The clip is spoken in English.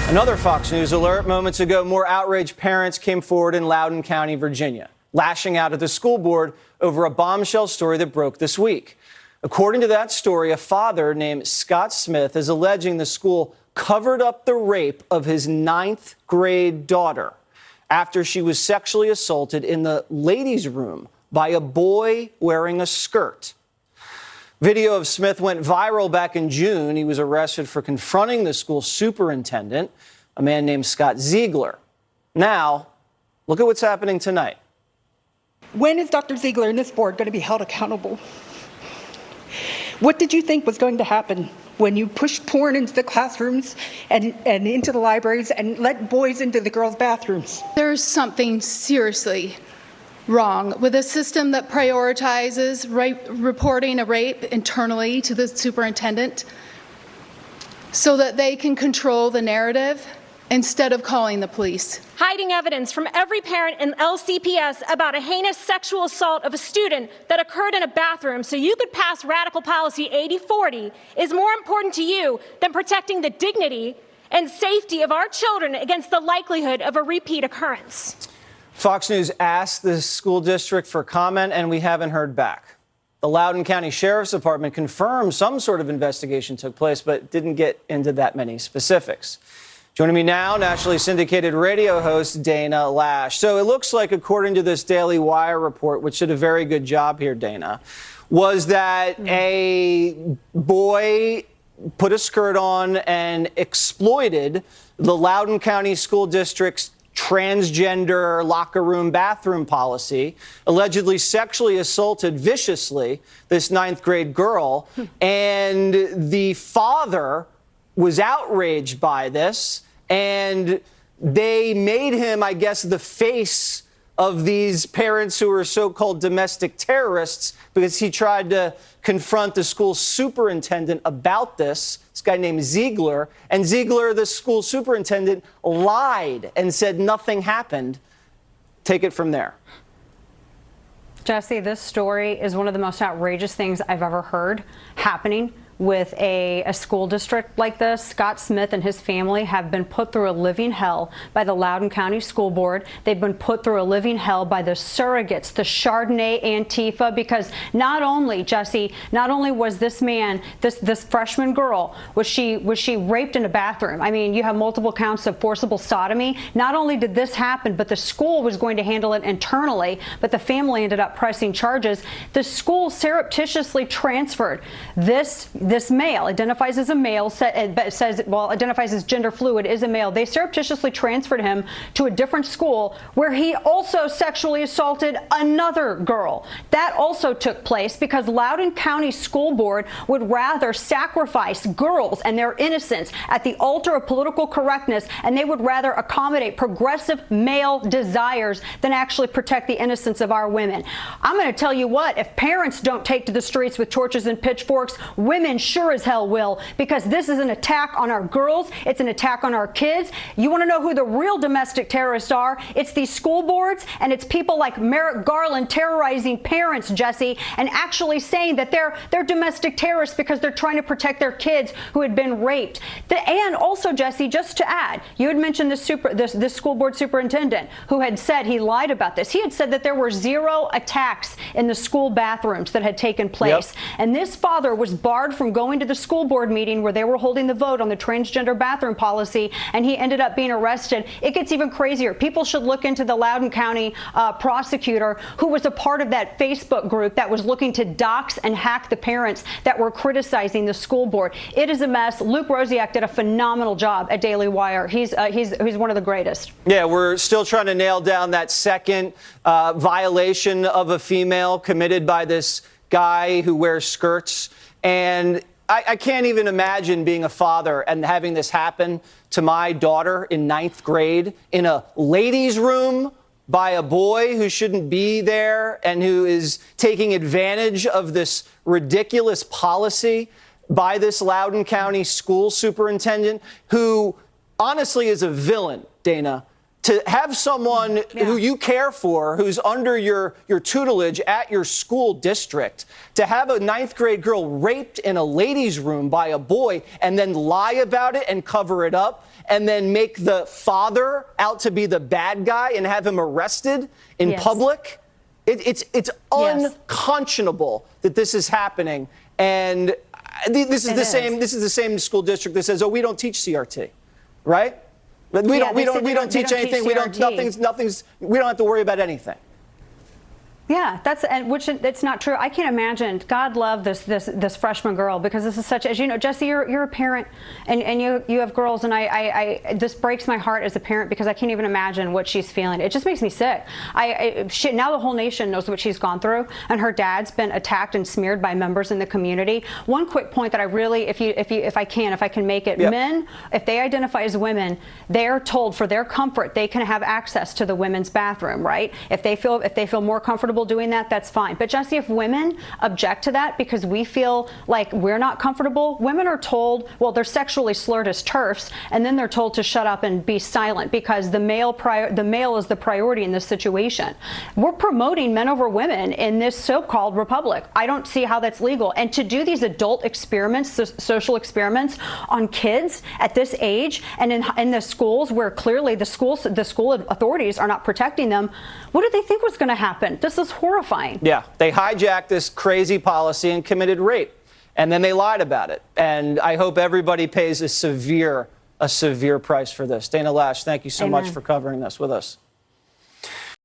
Another Fox News alert. Moments ago, more outraged parents came forward in Loudon County, Virginia, lashing out at the school board over a bombshell story that broke this week. According to that story, a father named Scott Smith is alleging the school covered up the rape of his 9th grade daughter after she was sexually assaulted in the ladies' room by a boy wearing a skirt. Video of Smith went viral back in June. He was arrested for confronting the school superintendent, a man named Scott Ziegler. Now, look at what's happening tonight. When is Dr. Ziegler and this board going to be held accountable? What did you think was going to happen when you pushed porn into the classrooms and into the libraries and let boys into the girls' bathrooms? There's something seriously wrong with a system that prioritizes reporting a rape internally to the superintendent so that they can control the narrative instead of calling the police. Hiding evidence from every parent in LCPS about a heinous sexual assault of a student that occurred in a bathroom so you could pass radical policy 80-40 is more important to you than protecting the dignity and safety of our children against the likelihood of a repeat occurrence. Fox News asked the school district for comment, and we haven't heard back. The Loudon County Sheriff's Department confirmed some sort of investigation took place, but didn't get into that many specifics. Joining me now, nationally syndicated radio host Dana Lash. So it looks like, according to this Daily Wire report, which did a very good job here, Dana, was that a boy put a skirt on and exploited the Loudon County School District's transgender locker room bathroom policy, allegedly sexually assaulted viciously this 9th grade girl. And the father was outraged by this, and they made him, I guess, the face of these parents who are so-called domestic terrorists because he tried to confront the school superintendent about this guy named Ziegler. And Ziegler, the school superintendent, lied and said nothing happened. Take it from there. Jesse, this story is one of the most outrageous things I've ever heard happening with a school district like this. Scott Smith and his family have been put through a living hell by the Loudon County School Board. They've been put through a living hell by the surrogates, the Chardonnay Antifa, because not only, Jesse, not only was this man, this freshman girl, was she raped in a bathroom. I mean, you have multiple counts of forcible sodomy. Not only did this happen, but the school was going to handle it internally, but the family ended up pressing charges. The school surreptitiously transferred this male, identifies as a male, identifies as gender fluid, is a male. They surreptitiously transferred him to a different school where he also sexually assaulted another girl. That also took place because Loudon County School Board would rather sacrifice girls and their innocence at the altar of political correctness, and they would rather accommodate progressive male desires than actually protect the innocence of our women. I'm going to tell you what, if parents don't take to the streets with torches and pitchforks, women sure as hell will, because this is an attack on our girls. It's an attack on our kids. You want to know who the real domestic terrorists are? It's these school boards, and it's people like Merrick Garland terrorizing parents, Jesse, and actually saying that they're domestic terrorists because they're trying to protect their kids who had been raped. And also, Jesse, just to add, you had mentioned this school board superintendent who had said he lied about this. He had said that there were 0 attacks in the school bathrooms that had taken place. Yep. And this father was barred from going to the school board meeting where they were holding the vote on the transgender bathroom policy, and he ended up being arrested. It gets even crazier. People should look into the Loudon County prosecutor who was a part of that Facebook group that was looking to dox and hack the parents that were criticizing the school board. It is a mess. Luke Rosiak did a phenomenal job at Daily Wire. He's one of the greatest. Yeah, we're still trying to nail down that second violation of a female committed by this guy who wears skirts. And I can't even imagine being a father and having this happen to my daughter in 9th grade in a ladies' room by a boy who shouldn't be there and who is taking advantage of this ridiculous policy by this Loudon County school superintendent who honestly is a villain, Dana, to have someone who you care for, who's under your tutelage at your school district, to have a 9th grade girl raped in a ladies' room by a boy and then lie about it and cover it up and then make the father out to be the bad guy and have him arrested in public. It's unconscionable that this is happening. And this is the same school district that says, oh, we don't teach CRT, right? We don't teach anything. We don't have to worry about anything. Yeah, it's not true. I can't imagine. God love this freshman girl, because this is such, as you know, Jesse, you're a parent and you have girls, and I this breaks my heart as a parent, because I can't even imagine what she's feeling. It just makes me sick. Now the whole nation knows what she's gone through, and her dad's been attacked and smeared by members in the community. One quick point that I really, if I can make it, men, if they identify as women, they're told for their comfort they can have access to the women's bathroom, right? If they feel more comfortable doing that, that's fine. But Jesse, if women object to that because we feel like we're not comfortable, women are told, well, they're sexually slurred as TERFs, and then they're told to shut up and be silent because the male is the priority in this situation. We're promoting men over women in this so-called republic. I don't see how that's legal. And to do these adult experiments, social experiments on kids at this age, and in the schools where clearly the school authorities are not protecting them, what did they think was going to happen? This is horrifying. Yeah, they hijacked this crazy policy and committed rape, and then they lied about it. And I hope everybody pays a severe price for this. Dana Lash, thank you so much for covering this with us.